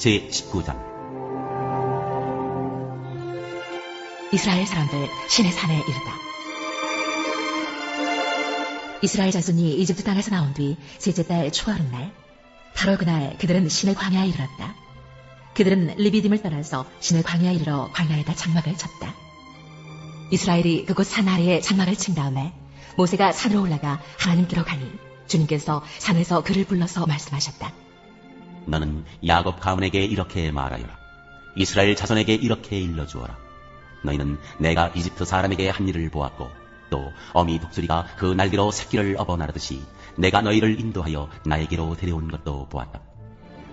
제19장. 이스라엘 사람들 시내 산에 이르다. 이스라엘 자손이 이집트 땅에서 나온 뒤 셋째 달 초하룻 날, 바로 그날 그들은 시내 광야에 이르렀다. 그들은 리비딤을 떠나서 시내 광야에 이르러 광야에다 장막을 쳤다. 이스라엘이 그곳 산 아래에 장막을 친 다음에 모세가 산으로 올라가 하나님께로 가니 주님께서 산에서 그를 불러서 말씀하셨다. 너는 야곱 가문에게 이렇게 말하여라. 이스라엘 자손에게 이렇게 일러주어라. 너희는 내가 이집트 사람에게 한 일을 보았고 또 어미 독수리가 그 날개로 새끼를 업어나르듯이 내가 너희를 인도하여 나에게로 데려온 것도 보았다.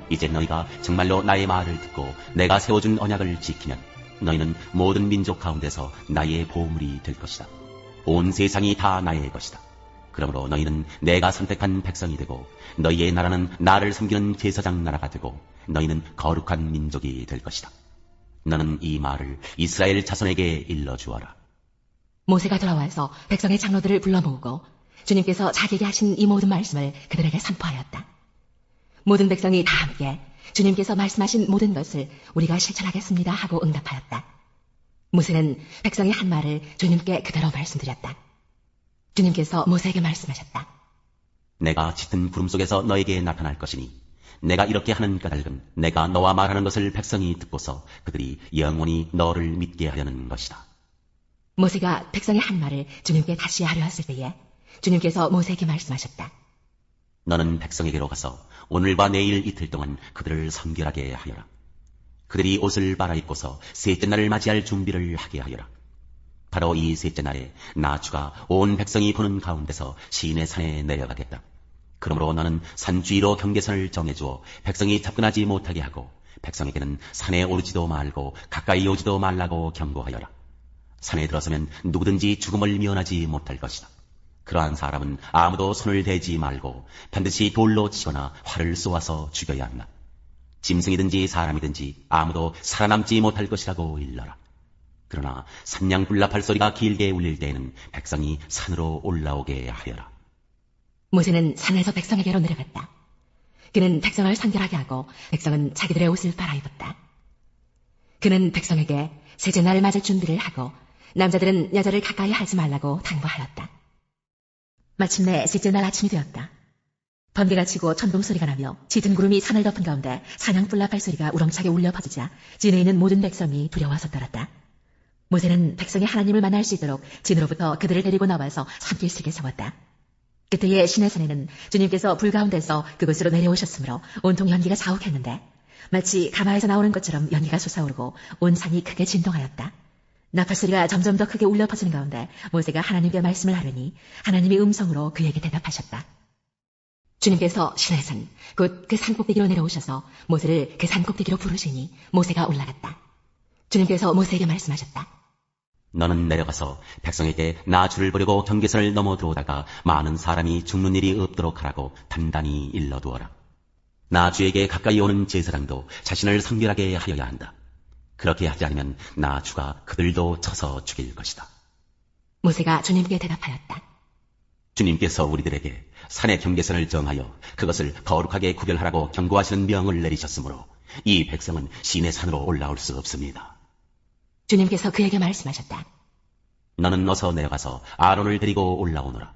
이제 너희가 정말로 나의 말을 듣고 내가 세워준 언약을 지키면 너희는 모든 민족 가운데서 나의 보물이 될 것이다. 온 세상이 다 나의 것이다. 그러므로 너희는 내가 선택한 백성이 되고 너희의 나라는 나를 섬기는 제사장 나라가 되고 너희는 거룩한 민족이 될 것이다. 너는 이 말을 이스라엘 자손에게 일러주어라. 모세가 돌아와서 백성의 장로들을 불러 모으고 주님께서 자기에게 하신 이 모든 말씀을 그들에게 선포하였다. 모든 백성이 다 함께 주님께서 말씀하신 모든 것을 우리가 실천하겠습니다 하고 응답하였다. 모세는 백성이 한 말을 주님께 그대로 말씀드렸다. 주님께서 모세에게 말씀하셨다. 내가 짙은 구름 속에서 너에게 나타날 것이니 내가 이렇게 하는 까닭은 내가 너와 말하는 것을 백성이 듣고서 그들이 영원히 너를 믿게 하려는 것이다. 모세가 백성의 한 말을 주님께 다시 하려 했을 때에 주님께서 모세에게 말씀하셨다. 너는 백성에게로 가서 오늘과 내일 이틀 동안 그들을 성결하게 하여라. 그들이 옷을 빨아입고서 셋째 날을 맞이할 준비를 하게 하여라. 바로 이 셋째 날에 나 주가 온 백성이 보는 가운데서 시내 산에 내려가겠다. 그러므로 너는 산 주위로 경계선을 정해주어 백성이 접근하지 못하게 하고 백성에게는 산에 오르지도 말고 가까이 오지도 말라고 경고하여라. 산에 들어서면 누구든지 죽음을 면하지 못할 것이다. 그러한 사람은 아무도 손을 대지 말고 반드시 돌로 치거나 활을 쏘아서 죽여야 한다. 짐승이든지 사람이든지 아무도 살아남지 못할 것이라고 일러라. 그러나 산냥불납할 소리가 길게 울릴 때에는 백성이 산으로 올라오게 하여라. 모세는 산에서 백성에게로 내려갔다. 그는 백성을 성결하게 하고 백성은 자기들의 옷을 빨아입었다. 그는 백성에게 셋째 날을 맞을 준비를 하고 남자들은 여자를 가까이 하지 말라고 당부하였다. 마침내 셋째 날 아침이 되었다. 번개가 치고 천둥 소리가 나며 짙은 구름이 산을 덮은 가운데 산양불납할 소리가 우렁차게 울려 퍼지자 진에 있는 모든 백성이 두려워서 떨었다. 모세는 백성이 하나님을 만날 수 있도록 진으로부터 그들을 데리고 나와서 산길속에 세웠다. 그때의 시내산에는 주님께서 불 가운데서 그곳으로 내려오셨으므로 온통 연기가 자욱했는데 마치 가마에서 나오는 것처럼 연기가 솟아오르고 온 산이 크게 진동하였다. 나팔소리가 점점 더 크게 울려 퍼지는 가운데 모세가 하나님께 말씀을 하려니 하나님이 음성으로 그에게 대답하셨다. 주님께서 시내산 곧 그 산 꼭대기로 내려오셔서 모세를 그 산 꼭대기로 부르시니 모세가 올라갔다. 주님께서 모세에게 말씀하셨다. 너는 내려가서 백성에게 나 주를 보려고 경계선을 넘어 들어오다가 많은 사람이 죽는 일이 없도록 하라고 단단히 일러두어라. 나 주에게 가까이 오는 제사장도 자신을 성결하게 하여야 한다. 그렇게 하지 않으면 나 주가 그들도 쳐서 죽일 것이다. 모세가 주님께 대답하였다. 주님께서 우리들에게 산의 경계선을 정하여 그것을 거룩하게 구별하라고 경고하시는 명을 내리셨으므로 이 백성은 시내 산으로 올라올 수 없습니다. 주님께서 그에게 말씀하셨다. 너는 어서 내려가서 아론을 데리고 올라오너라.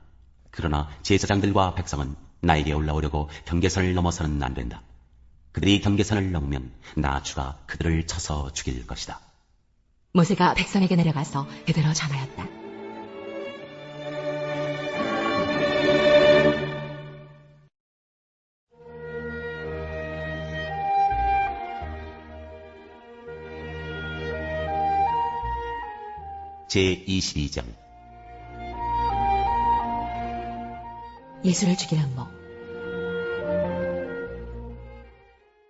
그러나 제사장들과 백성은 나에게 올라오려고 경계선을 넘어서는 안 된다. 그들이 경계선을 넘으면 나 주가 그들을 쳐서 죽일 것이다. 모세가 백성에게 내려가서 그대로 전하였다. 제22장. 예수를 죽일 음모.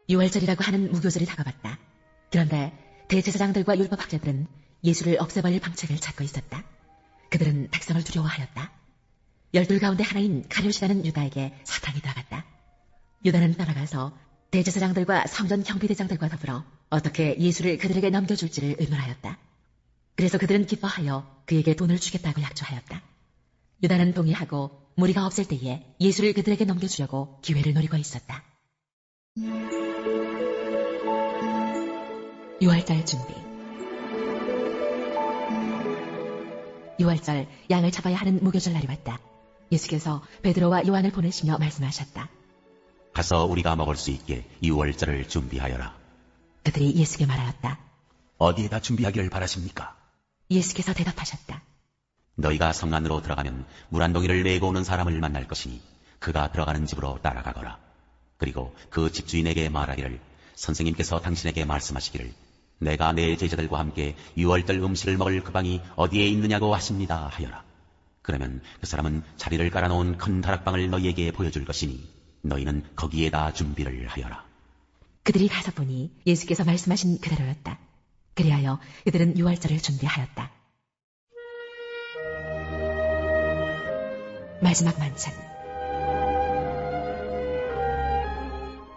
유월절이라고 하는 무교절이 다가왔다. 그런데 대제사장들과 율법학자들은 예수를 없애버릴 방책을 찾고 있었다. 그들은 백성을 두려워하였다. 12 가운데 하나인 가룟이라는 유다에게 사탄이 들어갔다. 유다는 따라가서 대제사장들과 성전 경비대장들과 더불어 어떻게 예수를 그들에게 넘겨줄지를 의논하였다. 그래서 그들은 기뻐하여 그에게 돈을 주겠다고 약조하였다. 유다는 동의하고 무리가 없을 때에 예수를 그들에게 넘겨주려고 기회를 노리고 있었다. 유월절 준비. 유월절 양을 잡아야 하는 무교절 날이 왔다. 예수께서 베드로와 요한을 보내시며 말씀하셨다. 가서 우리가 먹을 수 있게 유월절을 준비하여라. 그들이 예수께 말하였다. 어디에다 준비하기를 바라십니까? 예수께서 대답하셨다. 너희가 성 안으로 들어가면 물 한 동이를 메고 오는 사람을 만날 것이니 그가 들어가는 집으로 따라가거라. 그리고 그 집주인에게 말하기를 선생님께서 당신에게 말씀하시기를 내가 내 제자들과 함께 유월절 음식을 먹을 그 방이 어디에 있느냐고 하십니다 하여라. 그러면 그 사람은 자리를 깔아놓은 큰 다락방을 너희에게 보여줄 것이니 너희는 거기에다 준비를 하여라. 그들이 가서 보니 예수께서 말씀하신 그대로였다. 그리하여 그들은 유월절을 준비하였다. 마지막 만찬.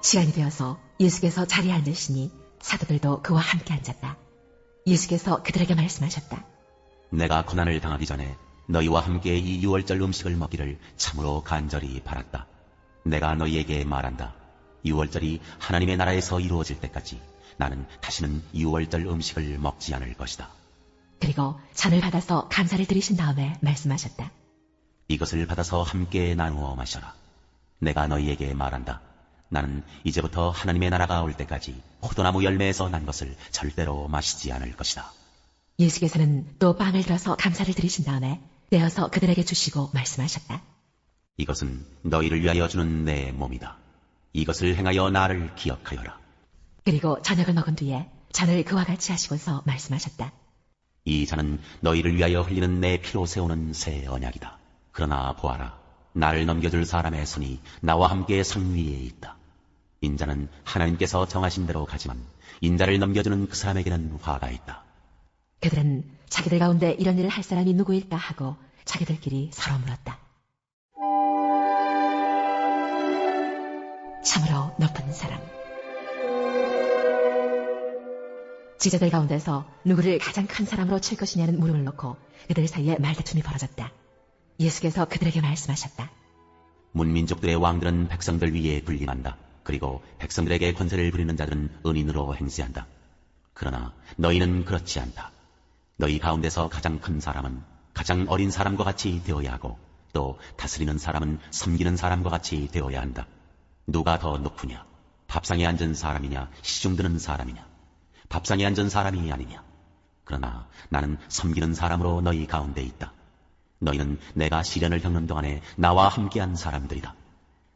시간이 되어서 예수께서 자리에 앉으시니 사도들도 그와 함께 앉았다. 예수께서 그들에게 말씀하셨다. 내가 고난을 당하기 전에 너희와 함께 이 유월절 음식을 먹기를 참으로 간절히 바랐다. 내가 너희에게 말한다. 유월절이 하나님의 나라에서 이루어질 때까지 나는 다시는 유월절 음식을 먹지 않을 것이다. 그리고 잔을 받아서 감사를 드리신 다음에 말씀하셨다. 이것을 받아서 함께 나누어 마셔라. 내가 너희에게 말한다. 나는 이제부터 하나님의 나라가 올 때까지 포도나무 열매에서 난 것을 절대로 마시지 않을 것이다. 예수께서는 또 빵을 들어서 감사를 드리신 다음에 떼어서 그들에게 주시고 말씀하셨다. 이것은 너희를 위하여 주는 내 몸이다. 이것을 행하여 나를 기억하여라. 그리고 저녁을 먹은 뒤에 잔을 그와 같이 하시고서 말씀하셨다. 이 잔은 너희를 위하여 흘리는 내 피로 세우는 새 언약이다. 그러나 보아라. 나를 넘겨줄 사람의 손이 나와 함께 상 위에 있다. 인자는 하나님께서 정하신 대로 가지만 인자를 넘겨주는 그 사람에게는 화가 있다. 그들은 자기들 가운데 이런 일을 할 사람이 누구일까 하고 자기들끼리 서로 물었다. 참으로 높은 사람. 지자들 가운데서 누구를 가장 큰 사람으로 칠 것이냐는 물음을 놓고 그들 사이에 말다툼이 벌어졌다. 예수께서 그들에게 말씀하셨다. 문민족들의 왕들은 백성들 위에 군림한다. 그리고 백성들에게 권세를 부리는 자들은 은인으로 행세한다. 그러나 너희는 그렇지 않다. 너희 가운데서 가장 큰 사람은 가장 어린 사람과 같이 되어야 하고 또 다스리는 사람은 섬기는 사람과 같이 되어야 한다. 누가 더 높으냐? 밥상에 앉은 사람이냐? 시중 드는 사람이냐? 밥상에 앉은 사람이 아니냐? 그러나 나는 섬기는 사람으로 너희 가운데 있다. 너희는 내가 시련을 겪는 동안에 나와 함께한 사람들이다.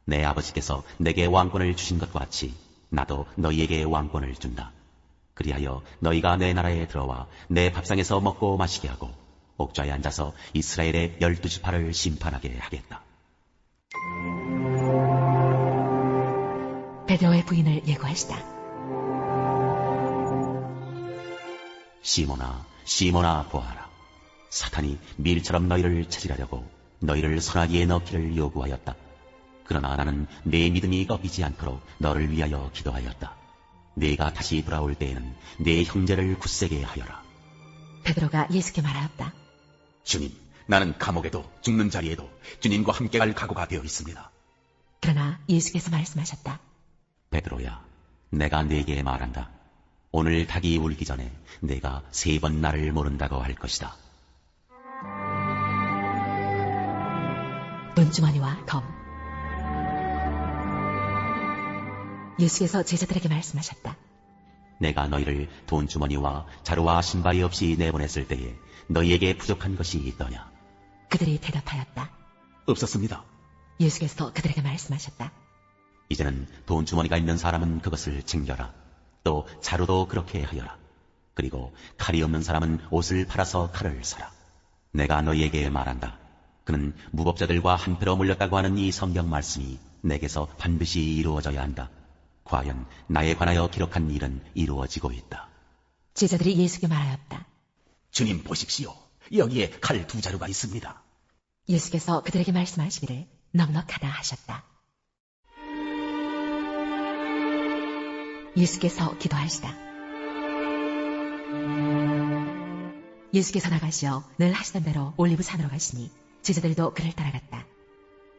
내 아버지께서 내게 왕권을 주신 것과 같이 나도 너희에게 왕권을 준다. 그리하여 너희가 내 나라에 들어와 내 밥상에서 먹고 마시게 하고 옥좌에 앉아서 이스라엘의 12지파를 심판하게 하겠다. 베드로의 부인을 예고하시다. 시몬아, 시몬아 보아라. 사탄이 밀처럼 너희를 차지하려고 너희를 소나기에 넣기를 요구하였다. 그러나 나는 내 믿음이 꺾이지 않도록 너를 위하여 기도하였다. 네가 다시 돌아올 때에는 네 형제를 굳세게 하여라. 베드로가 예수께 말하였다. 주님, 나는 감옥에도 죽는 자리에도 주님과 함께 갈 각오가 되어 있습니다. 그러나 예수께서 말씀하셨다. 베드로야, 내가 네게 말한다. 오늘 닭이 울기 전에 내가 3번 나를 모른다고 할 것이다. 돈주머니와 검. 예수께서 제자들에게 말씀하셨다. 내가 너희를 돈주머니와 자루와 신발이 없이 내보냈을 때에 너희에게 부족한 것이 있더냐? 그들이 대답하였다. 없었습니다. 예수께서 그들에게 말씀하셨다. 이제는 돈주머니가 있는 사람은 그것을 챙겨라. 또 자루도 그렇게 하여라. 그리고 칼이 없는 사람은 옷을 팔아서 칼을 사라. 내가 너희에게 말한다. 그는 무법자들과 한패로 몰렸다고 하는 이 성경 말씀이 내게서 반드시 이루어져야 한다. 과연 나에 관하여 기록한 일은 이루어지고 있다. 제자들이 예수께 말하였다. 주님 보십시오. 여기에 칼 2자루가 있습니다. 예수께서 그들에게 말씀하시기를 넉넉하다 하셨다. 예수께서 기도하시다. 예수께서 나가시어 늘 하시던 대로 올리브산으로 가시니 제자들도 그를 따라갔다.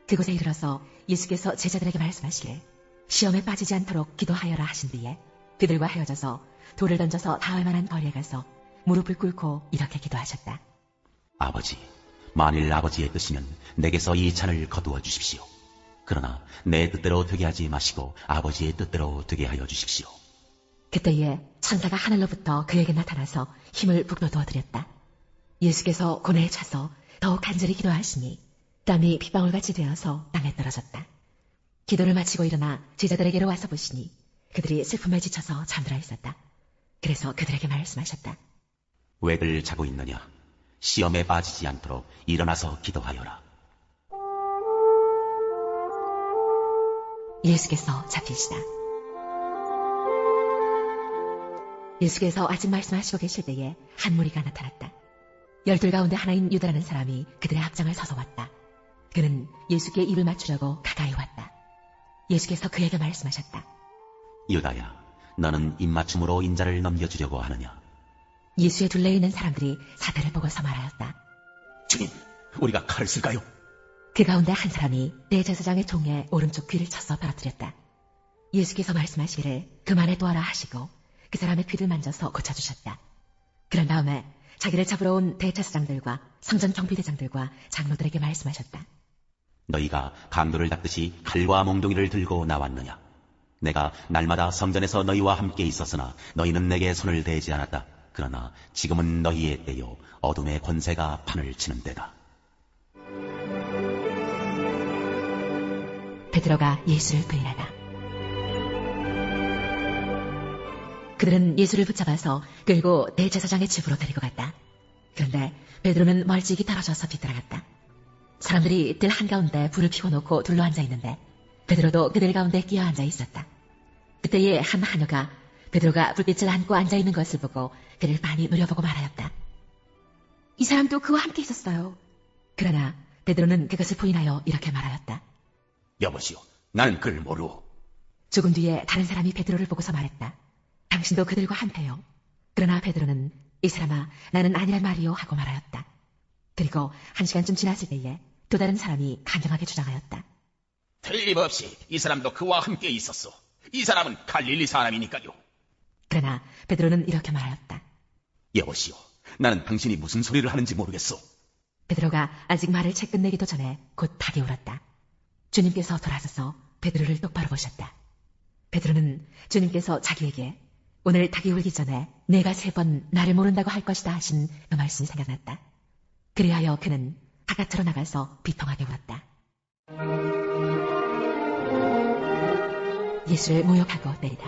그곳에 이르러서 예수께서 제자들에게 말씀하시기를 시험에 빠지지 않도록 기도하여라 하신 뒤에 그들과 헤어져서 돌을 던져서 닿을 만한 거리에 가서 무릎을 꿇고 이렇게 기도하셨다. 아버지, 만일 아버지의 뜻이면 내게서 이 잔을 거두어 주십시오. 그러나 내 뜻대로 되게 하지 마시고 아버지의 뜻대로 되게 하여 주십시오. 그때에 천사가 하늘로부터 그에게 나타나서 힘을 북돋워 드렸다. 예수께서 고뇌에 차서 더욱 간절히 기도하시니 땀이 빗방울같이 되어서 땅에 떨어졌다. 기도를 마치고 일어나 제자들에게로 와서 보시니 그들이 슬픔에 지쳐서 잠들어 있었다. 그래서 그들에게 말씀하셨다. 왜들 자고 있느냐? 시험에 빠지지 않도록 일어나서 기도하여라. 예수께서 잡히시다. 예수께서 아직 말씀하시고 계실 때에 한 무리가 나타났다. 12 가운데 하나인 유다라는 사람이 그들의 앞장을 서서 왔다. 그는 예수께 입을 맞추려고 가까이 왔다. 예수께서 그에게 말씀하셨다. 유다야, 너는 입맞춤으로 인자를 넘겨주려고 하느냐? 예수의 둘레에 있는 사람들이 사대를 보고서 말하였다. 주님, 우리가 칼을 쓸까요? 그 가운데 한 사람이 대제사장의 종의 오른쪽 귀를 쳐서 떨어뜨렸다. 예수께서 말씀하시기를 그만에 두어라 하시고 그 사람의 귀를 만져서 고쳐주셨다. 그런 다음에 자기를 잡으러 온 대제사장들과 성전 경비대장들과 장로들에게 말씀하셨다. 너희가 강도를 닦듯이 칼과 몽둥이를 들고 나왔느냐? 내가 날마다 성전에서 너희와 함께 있었으나 너희는 내게 손을 대지 않았다. 그러나 지금은 너희의 때요 어둠의 권세가 판을 치는 때다. 베드로가 예수를 부인하다. 그들은 예수를 붙잡아서 끌고 대제사장의 집으로 데리고 갔다. 그런데 베드로는 멀찍이 떨어져서 뒤따라갔다. 사람들이 뜰 한가운데 불을 피워놓고 둘러앉아 있는데 베드로도 그들 가운데 끼어 앉아 있었다. 그때에 한 하녀가 베드로가 불빛을 안고 앉아 있는 것을 보고 그를 많이 노려보고 말하였다. 이 사람도 그와 함께 있었어요. 그러나 베드로는 그것을 부인하여 이렇게 말하였다. 여보시오, 나는 그를 모르오. 조금 뒤에 다른 사람이 베드로를 보고서 말했다. 당신도 그들과 한패요. 그러나 베드로는 이 사람아 나는 아니란 말이요 하고 말하였다. 그리고 1시간쯤 지났을 때에 또 다른 사람이 강경하게 주장하였다. 틀림없이 이 사람도 그와 함께 있었소. 이 사람은 갈릴리 사람이니까요. 그러나 베드로는 이렇게 말하였다. 여보시오, 나는 당신이 무슨 소리를 하는지 모르겠소. 베드로가 아직 말을 채 끝내기도 전에 곧 닭이 울었다. 주님께서 돌아서서 베드로를 똑바로 보셨다. 베드로는 주님께서 자기에게 오늘 닭이 울기 전에 내가 3번 나를 모른다고 할 것이다 하신 그 말씀이 생각났다. 그리하여 그는 바깥으로 나가서 비통하게 울었다. 예수를 모욕하고 때리다.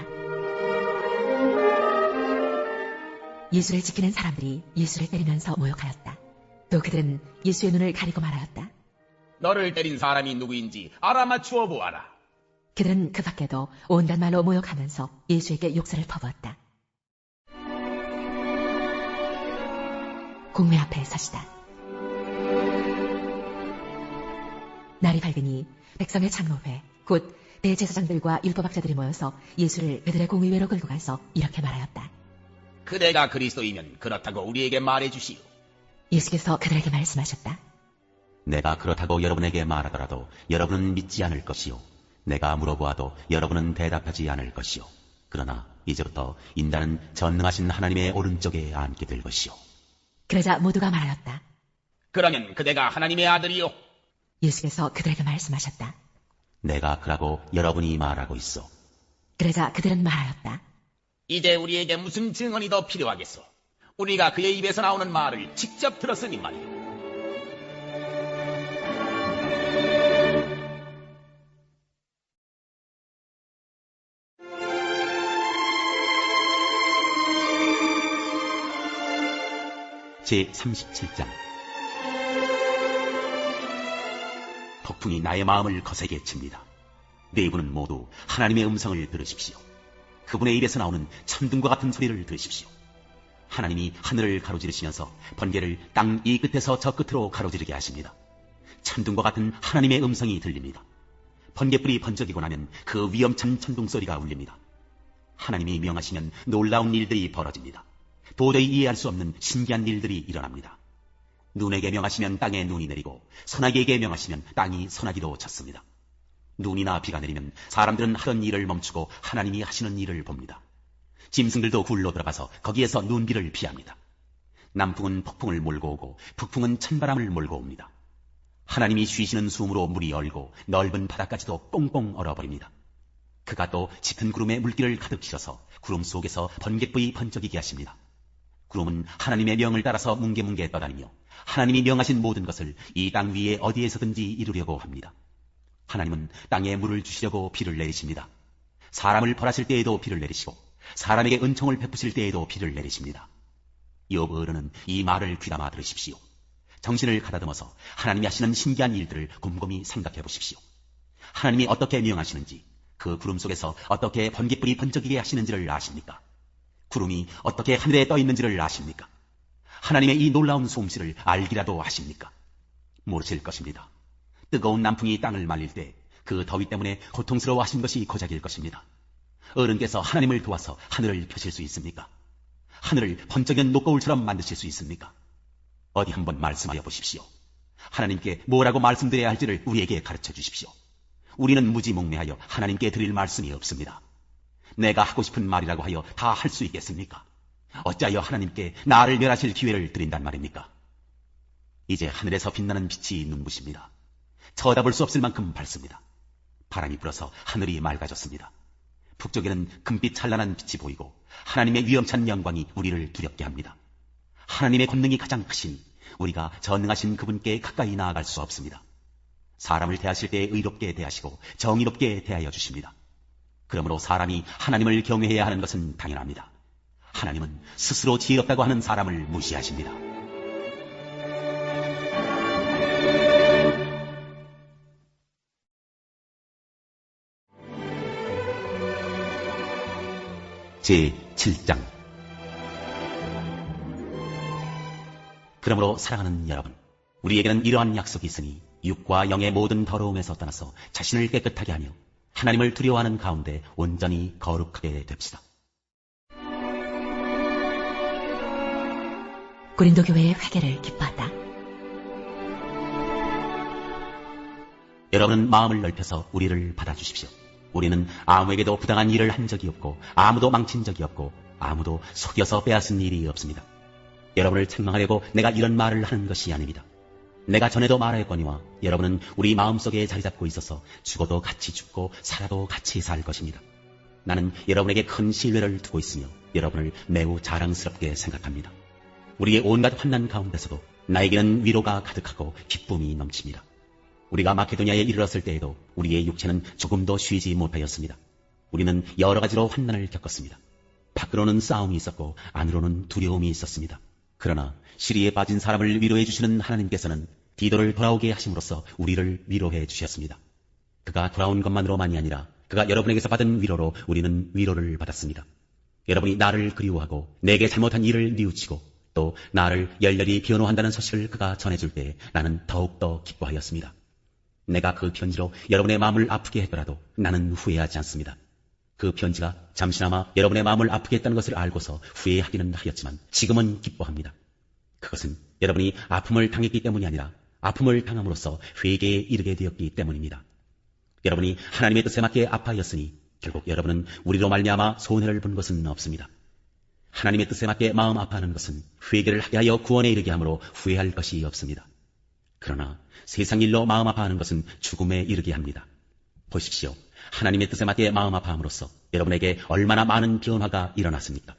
예수를 지키는 사람들이 예수를 때리면서 모욕하였다. 또 그들은 예수의 눈을 가리고 말하였다. 너를 때린 사람이 누구인지 알아맞추어 보아라. 그들은 그 밖에도 온갖 말로 모욕하면서 예수에게 욕설을 퍼부었다. 공회 앞에 서시다. 날이 밝으니 백성의 장로회 곧 대제사장들과 율법학자들이 모여서 예수를 그들의 공의회로 끌고 가서 이렇게 말하였다. 그대가 그리스도이면 그렇다고 우리에게 말해주시오. 예수께서 그들에게 말씀하셨다. 내가 그렇다고 여러분에게 말하더라도 여러분은 믿지 않을 것이요. 내가 물어보아도 여러분은 대답하지 않을 것이요. 그러나 이제부터 인자는 전능하신 하나님의 오른쪽에 앉게 될 것이요. 그러자 모두가 말하였다. 그러면 그대가 하나님의 아들이요. 예수께서 그들에게 말씀하셨다. 내가 그라고 여러분이 말하고 있어. 그러자 그들은 말하였다. 이제 우리에게 무슨 증언이 더 필요하겠소? 우리가 그의 입에서 나오는 말을 직접 들었으니 말이오. 제37장 폭풍이 나의 마음을 거세게 칩니다. 네 분은 모두 하나님의 음성을 들으십시오. 그분의 입에서 나오는 천둥과 같은 소리를 들으십시오. 하나님이 하늘을 가로지르시면서 번개를 땅 이 끝에서 저 끝으로 가로지르게 하십니다. 천둥과 같은 하나님의 음성이 들립니다. 번개불이 번쩍이고 나면 그 위험찬 천둥 소리가 울립니다. 하나님이 명하시면 놀라운 일들이 벌어집니다. 도저히 이해할 수 없는 신기한 일들이 일어납니다. 눈에게 명하시면 땅에 눈이 내리고 소나기에게 명하시면 땅이 소나기도 쳤습니다. 눈이나 비가 내리면 사람들은 하던 일을 멈추고 하나님이 하시는 일을 봅니다. 짐승들도 굴로 들어가서 거기에서 눈비를 피합니다. 남풍은 폭풍을 몰고 오고 북풍은 찬바람을 몰고 옵니다. 하나님이 쉬시는 숨으로 물이 얼고 넓은 바다까지도 꽁꽁 얼어버립니다. 그가 또 짙은 구름에 물기를 가득 실어서 구름 속에서 번갯불이 번쩍이게 하십니다. 구름은 하나님의 명을 따라서 뭉게뭉게 떠다니며 하나님이 명하신 모든 것을 이 땅 위에 어디에서든지 이루려고 합니다. 하나님은 땅에 물을 주시려고 비를 내리십니다. 사람을 벌하실 때에도 비를 내리시고 사람에게 은총을 베푸실 때에도 비를 내리십니다. 욥 어른은 이 말을 귀담아 들으십시오. 정신을 가다듬어서 하나님이 하시는 신기한 일들을 곰곰이 생각해 보십시오. 하나님이 어떻게 명하시는지, 그 구름 속에서 어떻게 번갯불이 번쩍이게 하시는지를 아십니까? 구름이 어떻게 하늘에 떠 있는지를 아십니까? 하나님의 이 놀라운 솜씨를 알기라도 하십니까? 모르실 것입니다. 뜨거운 남풍이 땅을 말릴 때 그 더위 때문에 고통스러워 하신 것이 고작일 것입니다. 어른께서 하나님을 도와서 하늘을 펴실 수 있습니까? 하늘을 번쩍이는 녹거울처럼 만드실 수 있습니까? 어디 한번 말씀하여 보십시오. 하나님께 뭐라고 말씀드려야 할지를 우리에게 가르쳐 주십시오. 우리는 무지몽매하여 하나님께 드릴 말씀이 없습니다. 내가 하고 싶은 말이라고 하여 다 할 수 있겠습니까? 어찌하여 하나님께 나를 멸하실 기회를 드린단 말입니까? 이제 하늘에서 빛나는 빛이 눈부십니다. 쳐다볼 수 없을 만큼 밝습니다. 바람이 불어서 하늘이 맑아졌습니다. 북쪽에는 금빛 찬란한 빛이 보이고 하나님의 위엄찬 영광이 우리를 두렵게 합니다. 하나님의 권능이 가장 크신, 우리가 전능하신 그분께 가까이 나아갈 수 없습니다. 사람을 대하실 때 의롭게 대하시고 정의롭게 대하여 주십니다. 그러므로 사람이 하나님을 경외해야 하는 것은 당연합니다. 하나님은 스스로 지혜롭다고 하는 사람을 무시하십니다. 제7장. 그러므로 사랑하는 여러분, 우리에게는 이러한 약속이 있으니 육과 영의 모든 더러움에서 떠나서 자신을 깨끗하게 하며 하나님을 두려워하는 가운데 온전히 거룩하게 됩시다. 고린도 교회의 회개를 기뻐한다. 여러분은 마음을 넓혀서 우리를 받아주십시오. 우리는 아무에게도 부당한 일을 한 적이 없고 아무도 망친 적이 없고 아무도 속여서 빼앗은 일이 없습니다. 여러분을 책망하려고 내가 이런 말을 하는 것이 아닙니다. 내가 전에도 말하였거니와 여러분은 우리 마음속에 자리 잡고 있어서 죽어도 같이 죽고 살아도 같이 살 것입니다. 나는 여러분에게 큰 신뢰를 두고 있으며 여러분을 매우 자랑스럽게 생각합니다. 우리의 온갖 환난 가운데서도 나에게는 위로가 가득하고 기쁨이 넘칩니다. 우리가 마케도니아에 이르렀을 때에도 우리의 육체는 조금도 쉬지 못하였습니다. 우리는 여러 가지로 환난을 겪었습니다. 밖으로는 싸움이 있었고 안으로는 두려움이 있었습니다. 그러나 시리에 빠진 사람을 위로해 주시는 하나님께서는 디도를 돌아오게 하심으로써 우리를 위로해 주셨습니다. 그가 돌아온 것만으로만이 아니라 그가 여러분에게서 받은 위로로 우리는 위로를 받았습니다. 여러분이 나를 그리워하고 내게 잘못한 일을 뉘우치고 또 나를 열렬히 변호한다는 소식을 그가 전해줄 때 나는 더욱더 기뻐하였습니다. 내가 그 편지로 여러분의 마음을 아프게 했더라도 나는 후회하지 않습니다. 그 편지가 잠시나마 여러분의 마음을 아프게 했다는 것을 알고서 후회하기는 하였지만 지금은 기뻐합니다. 그것은 여러분이 아픔을 당했기 때문이 아니라 아픔을 당함으로써 회개에 이르게 되었기 때문입니다. 여러분이 하나님의 뜻에 맞게 아파하였으니 결국 여러분은 우리로 말미암아 손해를 본 것은 없습니다. 하나님의 뜻에 맞게 마음 아파하는 것은 회개를 하게 하여 구원에 이르게 하므로 후회할 것이 없습니다. 그러나 세상 일로 마음 아파하는 것은 죽음에 이르게 합니다. 보십시오. 하나님의 뜻에 맞게 마음 아파함으로써 여러분에게 얼마나 많은 변화가 일어났습니까?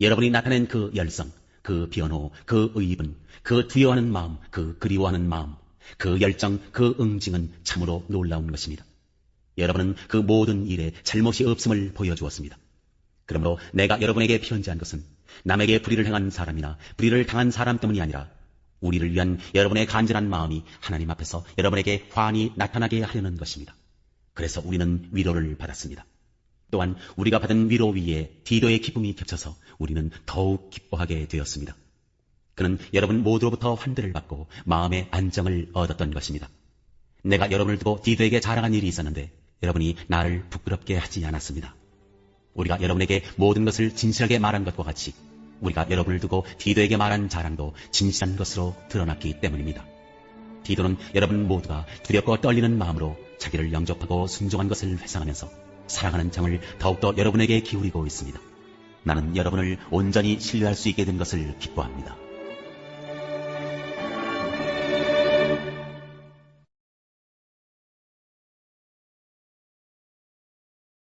여러분이 나타낸 그 열성, 그 변호, 그 의입은, 그 두려워하는 마음, 그 그리워하는 마음, 그 열정, 그 응징은 참으로 놀라운 것입니다. 여러분은 그 모든 일에 잘못이 없음을 보여주었습니다. 그러므로 내가 여러분에게 편지한 것은 남에게 불의를 행한 사람이나 불의를 당한 사람 때문이 아니라 우리를 위한 여러분의 간절한 마음이 하나님 앞에서 여러분에게 환히 나타나게 하려는 것입니다. 그래서 우리는 위로를 받았습니다. 또한 우리가 받은 위로 위에 디도의 기쁨이 겹쳐서 우리는 더욱 기뻐하게 되었습니다. 그는 여러분 모두로부터 환대를 받고 마음의 안정을 얻었던 것입니다. 내가 여러분을 두고 디도에게 자랑한 일이 있었는데 여러분이 나를 부끄럽게 하지 않았습니다. 우리가 여러분에게 모든 것을 진실하게 말한 것과 같이 우리가 여러분을 두고 디도에게 말한 자랑도 진실한 것으로 드러났기 때문입니다. 디도는 여러분 모두가 두렵고 떨리는 마음으로 자기를 영접하고 순종한 것을 회상하면서 사랑하는 정을 더욱더 여러분에게 기울이고 있습니다. 나는 여러분을 온전히 신뢰할 수 있게 된 것을 기뻐합니다.